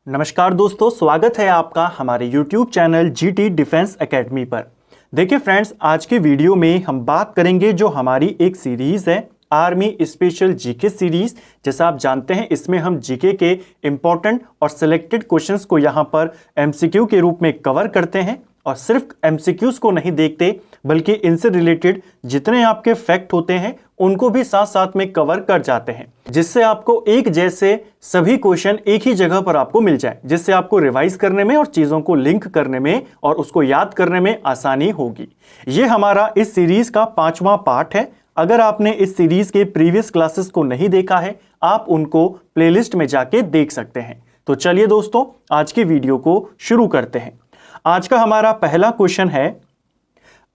नमस्कार दोस्तों, स्वागत है आपका हमारे YouTube channel GT defence academy पर। देखिए फ्रेंड्स, आज के वीडियो में हम बात करेंगे जो हमारी एक सीरीज़ है आर्मी स्पेशल जीके सीरीज़। जैसा आप जानते हैं, इसमें हम जीके के इम्पॉर्टेंट और सिलेक्टेड क्वेश्चंस को यहाँ पर MCQ के रूप में कवर करते हैं और सिर्फ MCQs को नहीं देखते बल्कि इनसे रिलेटेड जितने आपके फैक्ट होते हैं उनको भी साथ साथ में कवर कर जाते हैं, जिससे आपको एक जैसे सभी क्वेश्चन एक ही जगह पर आपको मिल जाए, जिससे आपको रिवाइज करने में और चीज़ों को लिंक करने में और उसको याद करने में आसानी होगी। ये हमारा इस सीरीज का 5वां पार्ट है। अगर आपने इस सीरीज के प्रीवियस क्लासेस को नहीं देखा है, आप उनको प्लेलिस्ट में जाके देख सकते हैं। तो चलिए दोस्तों, आज की वीडियो को शुरू करते हैं। आज का हमारा पहला क्वेश्चन है,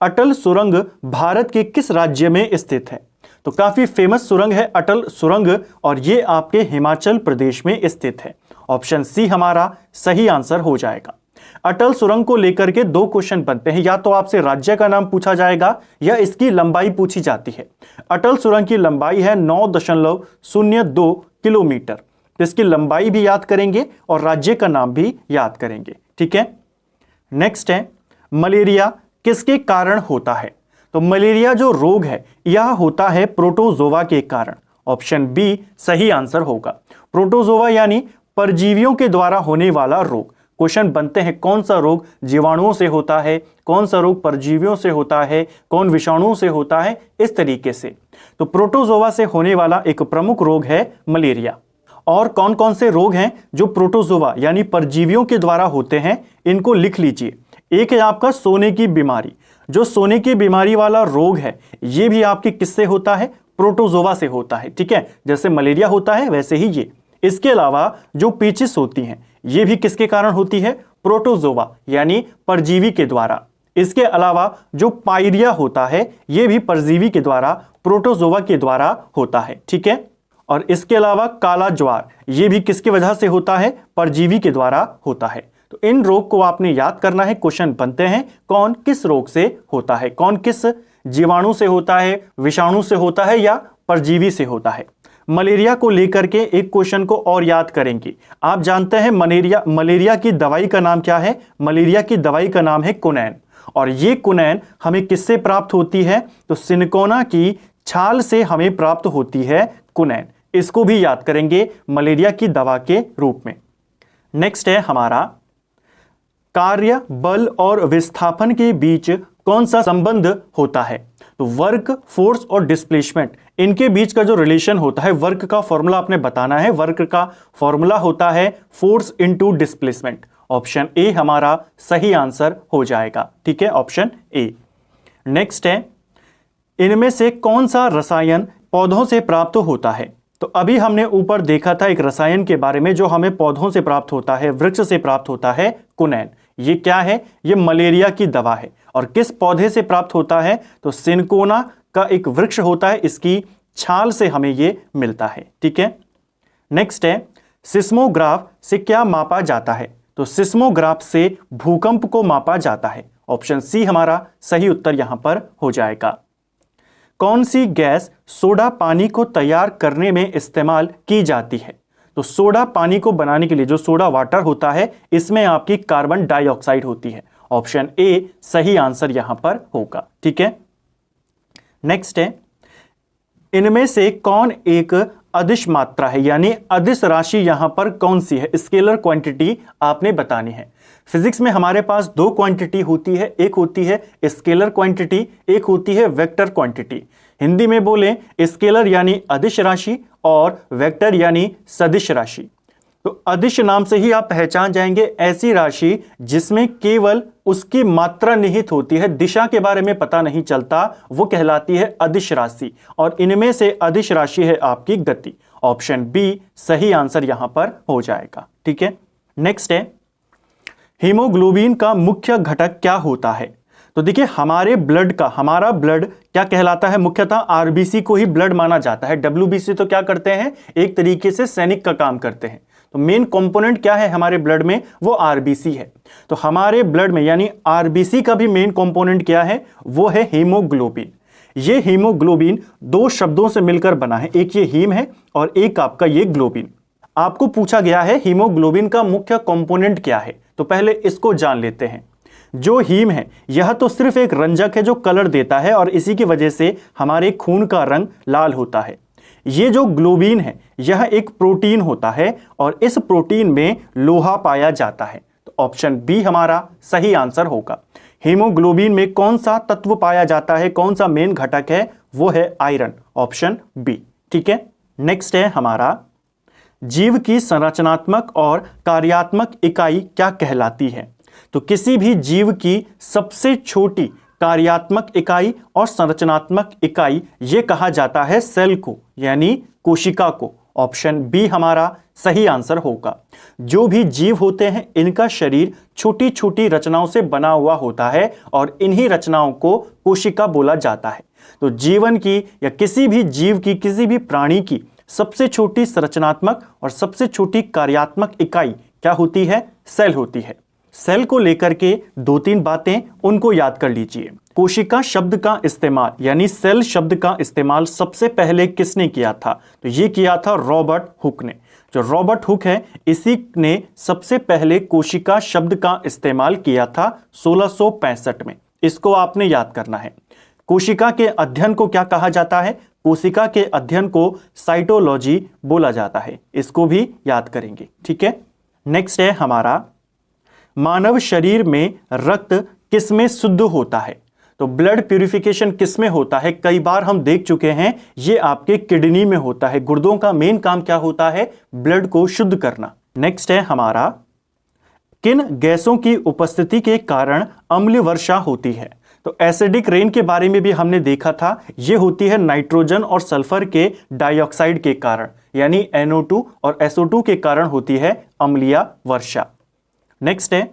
अटल सुरंग भारत के किस राज्य में स्थित है? तो काफी फेमस सुरंग है अटल सुरंग और ये आपके हिमाचल प्रदेश में स्थित है। ऑप्शन सी हमारा सही आंसर हो जाएगा। अटल सुरंग को लेकर के दो क्वेश्चन बनते हैं, या तो आपसे राज्य का नाम पूछा जाएगा या इसकी लंबाई पूछी जाती है। अटल सुरंग की लंबाई है 9.02 किलोमीटर। तो इसकी लंबाई भी याद करेंगे और राज्य का नाम भी याद करेंगे। ठीक है, नेक्स्ट है, मलेरिया किसके कारण होता है? तो मलेरिया जो रोग है यह होता है प्रोटोजोवा के कारण। ऑप्शन बी सही आंसर होगा। प्रोटोजोवा यानी परजीवियों के द्वारा होने वाला रोग। क्वेश्चन बनते हैं, कौन सा रोग जीवाणुओं से होता है, कौन सा रोग परजीवियों से होता है, कौन विषाणुओं से होता है, इस तरीके से। तो प्रोटोजोवा से होने वाला एक प्रमुख रोग है मलेरिया। और कौन कौन से रोग हैं जो प्रोटोजोवा यानी परजीवियों के द्वारा होते हैं, इनको लिख लीजिए। एक है आपका सोने की बीमारी। जो सोने की बीमारी वाला रोग है ये भी आपके किससे होता है? प्रोटोजोवा से होता है। ठीक है, जैसे मलेरिया होता है वैसे ही ये। इसके अलावा जो पेचिस होती हैं ये भी किसके कारण होती है? प्रोटोजोवा यानी परजीवी के द्वारा। इसके अलावा जो पायरिया होता है ये भी परजीवी के द्वारा, प्रोटोजोवा के द्वारा होता है। ठीक है, और इसके अलावा काला ज्वार ये भी किसकी वजह से होता है? परजीवी के द्वारा होता है। तो इन रोग को आपने याद करना है। क्वेश्चन बनते हैं, कौन किस रोग से होता है, कौन किस जीवाणु से होता है, विषाणु से होता है या परजीवी से होता है। मलेरिया को लेकर के एक क्वेश्चन को और याद करेंगे। आप जानते हैं मलेरिया की दवाई का नाम क्या है? मलेरिया की दवाई का नाम है कुनैन। और ये कुनैन हमें किससे प्राप्त होती है? तो सिनकोना की छाल से हमें प्राप्त होती है कुनैन। इसको भी याद करेंगे मलेरिया की दवा के रूप में। नेक्स्ट है हमारा, कार्य बल और विस्थापन के बीच कौन सा संबंध होता है? तो वर्क, फोर्स और डिस्प्लेसमेंट, इनके बीच का जो रिलेशन होता है, वर्क का फॉर्मूला आपने बताना है। वर्क का फॉर्मूला होता है force into displacement. Option A हमारा सही आंसर हो जाएगा। ठीक है, ऑप्शन ए। नेक्स्ट है, इनमें से कौन सा रसायन पौधों से प्राप्त होता है? तो अभी हमने ऊपर देखा था एक रसायन के बारे में जो हमें पौधों से प्राप्त होता है, वृक्ष से प्राप्त होता है, कुनैन। ये क्या है? ये मलेरिया की दवा है। और किस पौधे से प्राप्त होता है? तो सिनकोना का एक वृक्ष होता है, इसकी छाल से हमें ये मिलता है। ठीक है, नेक्स्ट है, सिस्मोग्राफ से क्या मापा जाता है? तो सिस्मोग्राफ से भूकंप को मापा जाता है। ऑप्शन सी हमारा सही उत्तर यहां पर हो जाएगा। कौन सी गैस सोडा पानी को तैयार करने में इस्तेमाल की जाती है? तो सोडा पानी को बनाने के लिए जो सोडा वाटर होता है इसमें आपकी कार्बन डाइऑक्साइड होती है। ऑप्शन ए सही आंसर यहां पर होगा। ठीक है, नेक्स्ट है, इनमें से कौन एक अदिश मात्रा है, यानी अदिश राशि यहां पर कौन सी है? स्केलर क्वांटिटी आपने बतानी है। फिजिक्स में हमारे पास दो क्वांटिटी होती है, एक होती है स्केलर क्वांटिटी, एक होती है वेक्टर क्वांटिटी। हिंदी में बोलें, स्केलर यानी अदिश राशि और वेक्टर यानी सदिश राशि। तो अदिश नाम से ही आप पहचान जाएंगे ऐसी राशि जिसमें केवल उसकी मात्रा निहित होती है, दिशा के बारे में पता नहीं चलता, वो कहलाती है अदिश राशि। और इनमें से अदिश राशि है आपकी गति। ऑप्शन बी सही आंसर यहां पर हो जाएगा। ठीक है, नेक्स्ट है, हीमोग्लोबिन का मुख्य घटक क्या होता है? तो देखिए, हमारा ब्लड क्या कहलाता है? मुख्यतः आरबीसी को ही ब्लड माना जाता है। डब्ल्यूबीसी तो क्या करते हैं? एक तरीके से सैनिक का काम करते हैं। तो मेन कंपोनेंट क्या है हमारे ब्लड में? वो आरबीसी है। तो हमारे ब्लड में यानी आरबीसी का भी मेन कंपोनेंट क्या है? वो है हीमोग्लोबिन। ये हीमोग्लोबिन दो शब्दों से मिलकर बना है, एक ये हीम है और एक आपका ये ग्लोबिन। आपको पूछा गया है हीमोग्लोबिन का मुख्य कंपोनेंट क्या है, तो पहले इसको जान लेते हैं। जो हीम है यह तो सिर्फ एक रंजक है जो कलर देता है और इसी की वजह से हमारे खून का रंग लाल होता है। ये जो ग्लोबिन है यह एक प्रोटीन होता है और इस प्रोटीन में लोहा पाया जाता है। तो ऑप्शन बी हमारा सही आंसर होगा। हीमोग्लोबिन में कौन सा तत्व पाया जाता है, कौन सा मेन घटक है, वो है आयरन, ऑप्शन बी। ठीक है, नेक्स्ट है हमारा जीव की संरचनात्मक और कार्यात्मक इकाई क्या कहलाती है। तो किसी भी जीव की सबसे छोटी कार्यात्मक इकाई और संरचनात्मक इकाई ये कहा जाता है सेल को, यानी कोशिका को। ऑप्शन बी हमारा सही आंसर होगा। जो भी जीव होते हैं इनका शरीर छोटी छोटी रचनाओं से बना हुआ होता है और इन्हीं रचनाओं को कोशिका बोला जाता है। तो जीवन की या किसी भी जीव की, किसी भी प्राणी की सबसे छोटी संरचनात्मक और सबसे छोटी कार्यात्मक इकाई क्या होती है? सेल होती है। सेल को लेकर के 2-3 बातें उनको याद कर लीजिए। कोशिका शब्द का इस्तेमाल यानी सेल शब्द का इस्तेमाल सबसे पहले किसने किया था? तो ये किया था रॉबर्ट हुक ने। जो रॉबर्ट हुक है इसी ने सबसे पहले कोशिका शब्द का इस्तेमाल किया था 1665 में। इसको आपने याद करना है। कोशिका के अध्ययन को क्या कहा जाता है? कोशिका के अध्ययन को साइटोलॉजी बोला जाता है। इसको भी याद करेंगे। ठीक है, नेक्स्ट है हमारा मानव शरीर में रक्त किसमें शुद्ध होता है? तो ब्लड प्यूरिफिकेशन किसमें होता है? कई बार हम देख चुके हैं ये आपके किडनी में होता है। गुर्दों का मेन काम क्या होता है? ब्लड को शुद्ध करना। नेक्स्ट है हमारा किन गैसों की उपस्थिति के कारण अम्ल वर्षा होती है? तो एसिडिक रेन के बारे में भी हमने देखा था। यह होती है नाइट्रोजन और सल्फर के डाइऑक्साइड के कारण, यानी NO2 और SO2 के कारण होती है अम्लीय वर्षा। नेक्स्ट है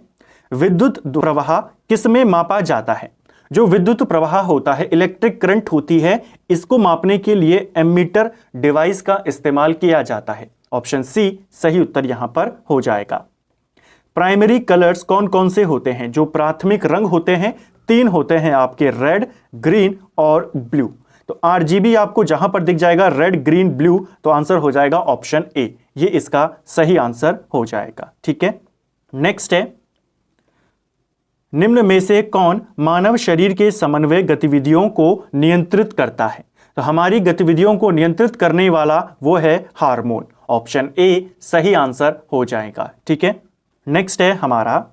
विद्युत प्रवाह किसमें मापा जाता है? जो विद्युत प्रवाह होता है, इलेक्ट्रिक करंट होती है, इसको मापने के लिए एमीटर डिवाइस का इस्तेमाल किया जाता है। ऑप्शन सी सही उत्तर यहां पर हो जाएगा। प्राइमरी कलर्स कौन कौन से होते हैं? जो प्राथमिक रंग होते हैं 3 होते हैं आपके, रेड, ग्रीन और ब्लू। तो RGB आपको जहां पर दिख जाएगा रेड, ग्रीन, ब्लू, तो आंसर हो जाएगा ऑप्शन ए। ये इसका सही आंसर हो जाएगा। ठीक है, नेक्स्ट है निम्न में से कौन मानव शरीर के समन्वय गतिविधियों को नियंत्रित करता है? तो हमारी गतिविधियों को नियंत्रित करने वाला वो है हार्मोन। ऑप्शन ए सही आंसर हो जाएगा। ठीक है, नेक्स्ट है हमारा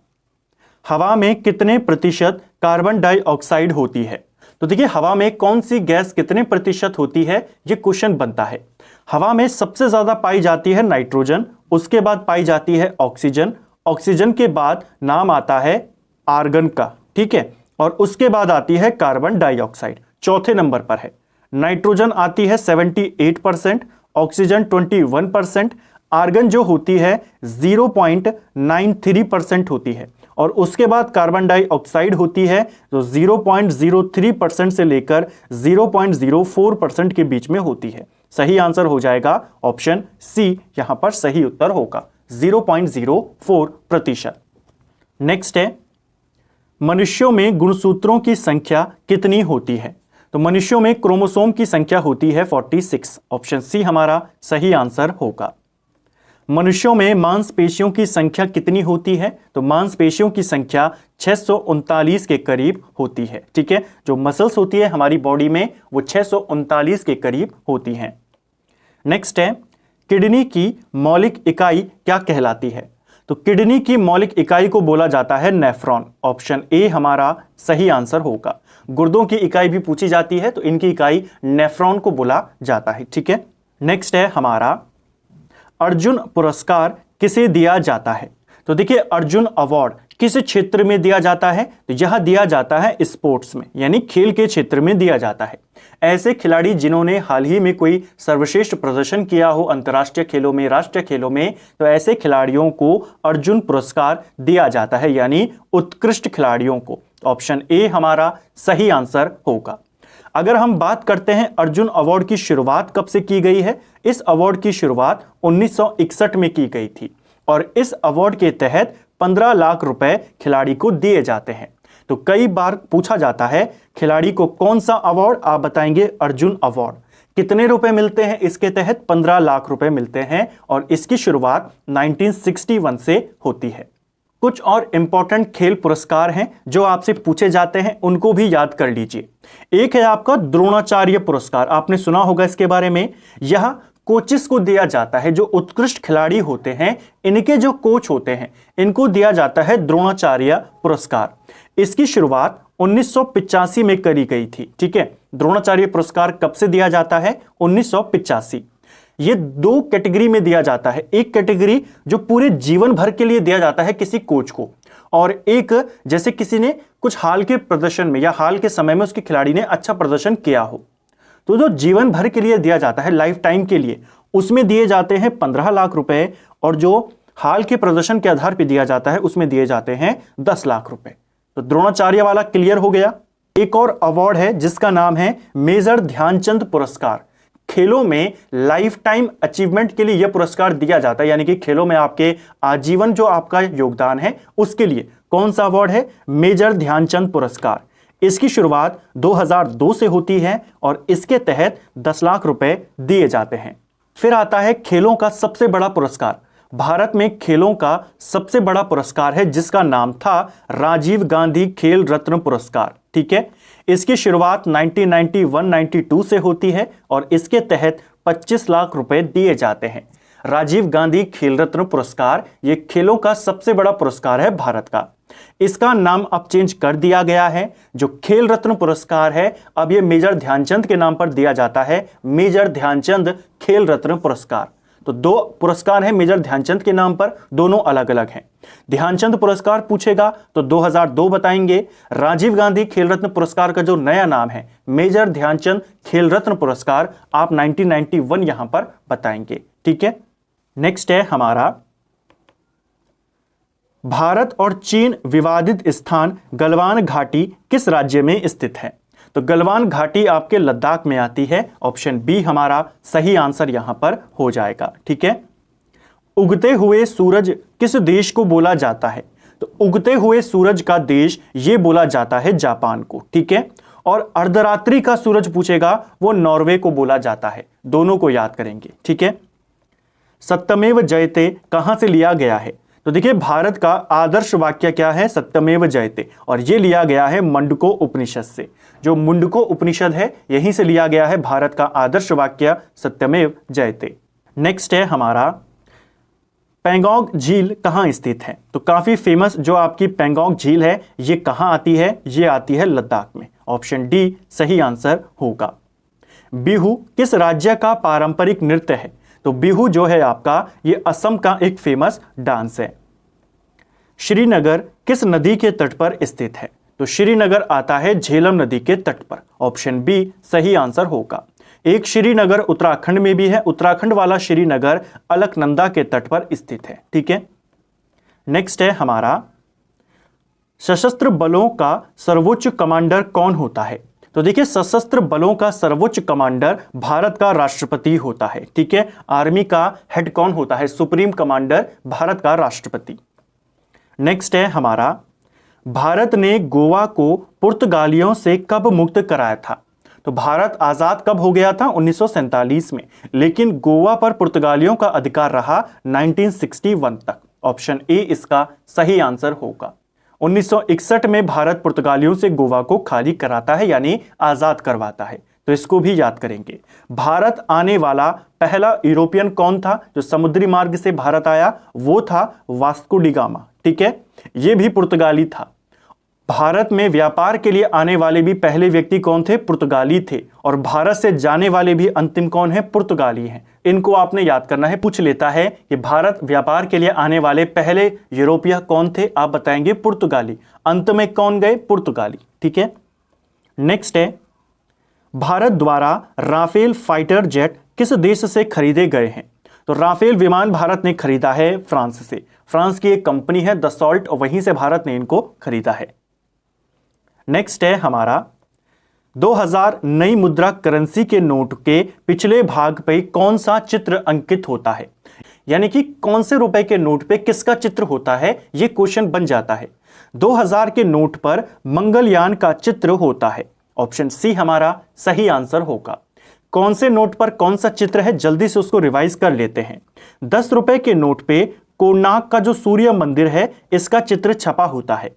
हवा में कितने प्रतिशत कार्बन डाइऑक्साइड होती है? तो देखिए हवा में कौन सी गैस कितने प्रतिशत होती है, ये क्वेश्चन बनता है। हवा में सबसे ज्यादा पाई जाती है नाइट्रोजन, उसके बाद पाई जाती है ऑक्सीजन, ऑक्सीजन के बाद नाम आता है आर्गन का। ठीक है, और उसके बाद आती है कार्बन डाइऑक्साइड, चौथे नंबर पर है। नाइट्रोजन आती है 78%, ऑक्सीजन 21%, आर्गन जो होती है 0.93% होती है, और उसके बाद कार्बन डाइऑक्साइड होती है जो 0.03% से लेकर 0.04% के बीच में होती है। सही आंसर हो जाएगा ऑप्शन सी, यहां पर सही उत्तर होगा 0.04%। नेक्स्ट है मनुष्यों में गुणसूत्रों की संख्या कितनी होती है? तो मनुष्यों में क्रोमोसोम की संख्या होती है 46। ऑप्शन सी हमारा सही आंसर होगा। मनुष्यों में मांसपेशियों की संख्या कितनी होती है? तो मांसपेशियों की संख्या 639 के करीब होती है। ठीक है, जो मसल्स होती है हमारी बॉडी में वो 639 के करीब होती हैं। नेक्स्ट है किडनी की मौलिक इकाई क्या कहलाती है? तो किडनी की मौलिक इकाई को बोला जाता है नेफ्रॉन। ऑप्शन ए हमारा सही आंसर होगा। गुर्दों की इकाई भी पूछी जाती है तो इनकी इकाई नेफ्रॉन को बोला जाता है। ठीक है, नेक्स्ट है हमारा अर्जुन पुरस्कार किसे दिया जाता है? तो देखिए अर्जुन अवार्ड किस क्षेत्र में दिया जाता है? तो यह दिया जाता है स्पोर्ट्स में, यानी खेल के क्षेत्र में दिया जाता है। ऐसे खिलाड़ी जिन्होंने हाल ही में कोई सर्वश्रेष्ठ प्रदर्शन किया हो अंतर्राष्ट्रीय खेलों में, राष्ट्रीय खेलों में, तो ऐसे खिलाड़ियों को अर्जुन पुरस्कार दिया जाता है, यानी उत्कृष्ट खिलाड़ियों को। ऑप्शन ए हमारा सही आंसर होगा। अगर हम बात करते हैं अर्जुन अवार्ड की शुरुआत कब से की गई है? इस अवार्ड की शुरुआत 1961 में की गई थी और इस अवार्ड के तहत 15 लाख रुपए खिलाड़ी को दिए जाते हैं। तो कई बार पूछा जाता है खिलाड़ी को कौन सा अवार्ड? आप बताएंगे अर्जुन अवार्ड। कितने रुपए मिलते हैं इसके तहत? 15 लाख रुपए मिलते हैं और इसकी शुरुआत 1961 से होती है। कुछ और इंपॉर्टेंट खेल पुरस्कार हैं जो आपसे पूछे जाते हैं, उनको भी याद कर लीजिए। एक है आपका द्रोणाचार्य पुरस्कार, आपने सुना होगा इसके बारे में। यह कोचेस को दिया जाता है, जो उत्कृष्ट खिलाड़ी होते हैं, इनके जो कोच होते हैं, इनको दिया जाता है द्रोणाचार्य पुरस्कार। इसकी शुरुआत 1985 में करी गई थी। ठीक है, द्रोणाचार्य पुरस्कार कब से दिया जाता है? 1985। ये 2 कैटेगरी में दिया जाता है। एक कैटेगरी जो पूरे जीवन भर के लिए दिया जाता है किसी कोच को, और एक जैसे किसी ने कुछ हाल के प्रदर्शन में या हाल के समय में उसके खिलाड़ी ने अच्छा प्रदर्शन किया हो। तो जो जीवन भर के लिए दिया जाता है, लाइफ टाइम के लिए, उसमें दिए जाते हैं 15 लाख रुपए, और जो हाल के प्रदर्शन के आधार पर दिया जाता है उसमें दिए जाते हैं 10 लाख रुपए। तो द्रोणाचार्य वाला क्लियर हो गया। एक और अवार्ड है जिसका नाम है मेजर ध्यानचंद पुरस्कार। खेलों में लाइफ टाइम अचीवमेंट के लिए यह पुरस्कार दिया जाता है, यानी कि खेलों में आपके आजीवन जो आपका योगदान है उसके लिए कौन सा अवार्ड है? मेजर ध्यानचंद पुरस्कार। इसकी शुरुआत 2002 से होती है और इसके तहत 10 लाख रुपए दिए जाते हैं। फिर आता है खेलों का सबसे बड़ा पुरस्कार। भारत में खेलों का सबसे बड़ा पुरस्कार है जिसका नाम था राजीव गांधी खेल रत्न पुरस्कार। ठीक है, इसकी शुरुआत 1991-92 से होती है और इसके तहत 25 लाख रुपए दिए जाते हैं। राजीव गांधी खेल रत्न पुरस्कार ये खेलों का सबसे बड़ा पुरस्कार है भारत का। इसका नाम अब चेंज कर दिया गया है। जो खेल रत्न पुरस्कार है अब ये मेजर ध्यानचंद के नाम पर दिया जाता है, मेजर ध्यानचंद खेल रत्न पुरस्कार। तो 2 पुरस्कार हैं मेजर ध्यानचंद के नाम पर, दोनों अलग अलग हैं। ध्यानचंद पुरस्कार पूछेगा तो 2002 बताएंगे। राजीव गांधी खेल रत्न पुरस्कार का जो नया नाम है मेजर ध्यानचंद खेल रत्न पुरस्कार, आप 1991 यहां पर बताएंगे। ठीक है, नेक्स्ट है हमारा भारत और चीन विवादित स्थान गलवान घाटी किस राज्य में स्थित है? तो गलवान घाटी आपके लद्दाख में आती है। ऑप्शन बी हमारा सही आंसर यहां पर हो जाएगा। ठीक है, उगते हुए सूरज किस देश को बोला जाता है? तो उगते हुए सूरज का देश ये बोला जाता है जापान को। ठीक है, और अर्धरात्रि का सूरज पूछेगा वो नॉर्वे को बोला जाता है। दोनों को याद करेंगे। ठीक है, सत्यमेव जयते कहां से लिया गया है? तो देखिए भारत का आदर्श वाक्य क्या है? सत्यमेव जयते, और ये लिया गया है मुंडको उपनिषद से। जो मुंडको उपनिषद है यहीं से लिया गया है भारत का आदर्श वाक्य सत्यमेव जयते। नेक्स्ट है हमारा पैंगोंग झील कहां स्थित है? तो काफी फेमस जो आपकी पैंगोंग झील है ये कहां आती है? ये आती है लद्दाख में। ऑप्शन डी सही आंसर होगा। बिहू किस राज्य का पारंपरिक नृत्य है? तो बिहू जो है आपका ये असम का एक फेमस डांस है। श्रीनगर किस नदी के तट पर स्थित है? तो श्रीनगर आता है झेलम नदी के तट पर। ऑप्शन बी सही आंसर होगा। एक श्रीनगर उत्तराखंड में भी है, उत्तराखंड वाला श्रीनगर अलकनंदा के तट पर स्थित है। ठीक है, नेक्स्ट है हमारा सशस्त्र बलों का सर्वोच्च कमांडर कौन होता है? तो देखिए सशस्त्र बलों का सर्वोच्च कमांडर भारत का राष्ट्रपति होता है। ठीक है, आर्मी का हेड कौन होता है? सुप्रीम कमांडर भारत का राष्ट्रपति। नेक्स्ट है हमारा भारत ने गोवा को पुर्तगालियों से कब मुक्त कराया था? तो भारत आजाद कब हो गया था? 1947 में, लेकिन गोवा पर पुर्तगालियों का अधिकार रहा 1961 तक। ऑप्शन ए इसका सही आंसर होगा। 1961 में भारत पुर्तगालियों से गोवा को खाली कराता है, यानी आजाद करवाता है। तो इसको भी याद करेंगे। भारत आने वाला पहला यूरोपियन कौन था जो समुद्री मार्ग से भारत आया? वो था वास्को डी गामा। ठीक है, ये भी पुर्तगाली था। भारत में व्यापार के लिए आने वाले भी पहले व्यक्ति कौन थे? पुर्तगाली थे। और भारत से जाने वाले भी अंतिम कौन है? पुर्तगाली हैं। इनको आपने याद करना है। पूछ लेता है कि भारत व्यापार के लिए आने वाले पहले यूरोपीय कौन थे? आप बताएंगे पुर्तगाली। अंत में कौन गए? पुर्तगाली। ठीक है, नेक्स्ट है भारत द्वारा राफेल फाइटर जेट किस देश से खरीदे गए हैं? तो राफेल विमान भारत ने खरीदा है फ्रांस से। फ्रांस की एक कंपनी है दसॉल्ट, और वहीं से भारत ने इनको खरीदा है। नेक्स्ट है हमारा 2000 नई मुद्रा करेंसी के नोट के पिछले भाग पे कौन सा चित्र अंकित होता है? यानी कि कौन से रुपए के नोट पे किसका चित्र होता है, ये क्वेश्चन बन जाता है। 2000 के नोट पर मंगलयान का चित्र होता है। ऑप्शन सी हमारा सही आंसर होगा। कौन से नोट पर कौन सा चित्र है, जल्दी से उसको रिवाइज कर लेते हैं। 10 रुपए के नोट पे कोणार्क का जो सूर्य मंदिर है इसका चित्र छपा होता है।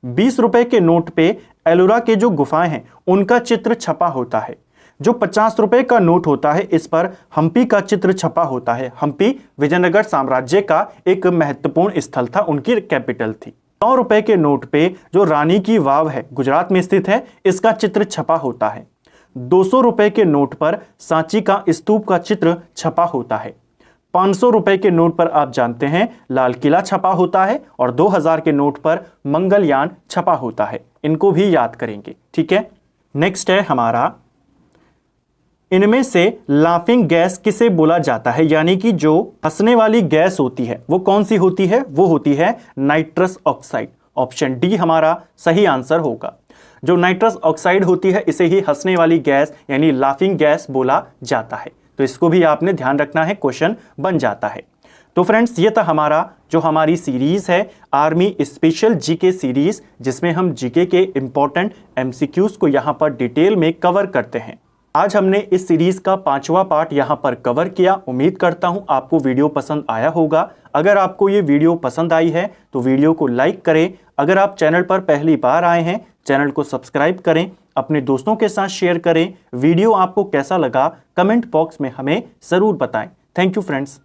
20 रुपए के नोट पे एलोरा के जो गुफाएं हैं उनका चित्र छपा होता है। जो 50 रुपए का नोट होता है इस पर हम्पी का चित्र छपा होता है। हम्पी विजयनगर साम्राज्य का एक महत्वपूर्ण स्थल था, उनकी कैपिटल थी। 100 रुपए के नोट पे जो रानी की वाव है, गुजरात में स्थित है, इसका चित्र छपा होता है। 200 रुपए के नोट पर सांची का स्तूप का चित्र छपा होता है। 500 रुपए के नोट पर आप जानते हैं लाल किला छपा होता है और 2000 के नोट पर मंगलयान छपा होता है। इनको भी याद करेंगे, ठीक है। नेक्स्ट है हमारा, इनमें से लाफिंग गैस किसे बोला जाता है, यानी कि जो हंसने वाली गैस होती है वो कौन सी होती है, वो होती है नाइट्रस ऑक्साइड। ऑप्शन डी हमारा सही आंसर होगा। जो नाइट्रस ऑक्साइड होती है इसे ही हंसने वाली गैस यानी लाफिंग गैस बोला जाता है। तो इसको भी आपने ध्यान रखना है, क्वेश्चन बन जाता है। तो फ्रेंड्स ये था हमारा जो हमारी सीरीज है आर्मी स्पेशल जीके सीरीज, जिसमें हम जीके के इंपॉर्टेंट एमसीक्यूज को यहां पर डिटेल में कवर करते हैं। आज हमने इस सीरीज का 5वां पार्ट यहां पर कवर किया। उम्मीद करता हूं आपको वीडियो पसंद आया होगा। अगर आपको ये वीडियो पसंद आई है तो वीडियो को लाइक करें। अगर आप चैनल पर पहली बार आए हैं चैनल को सब्सक्राइब करें, अपने दोस्तों के साथ शेयर करें। वीडियो आपको कैसा लगा कमेंट बॉक्स में हमें जरूर बताएं। Thank you friends.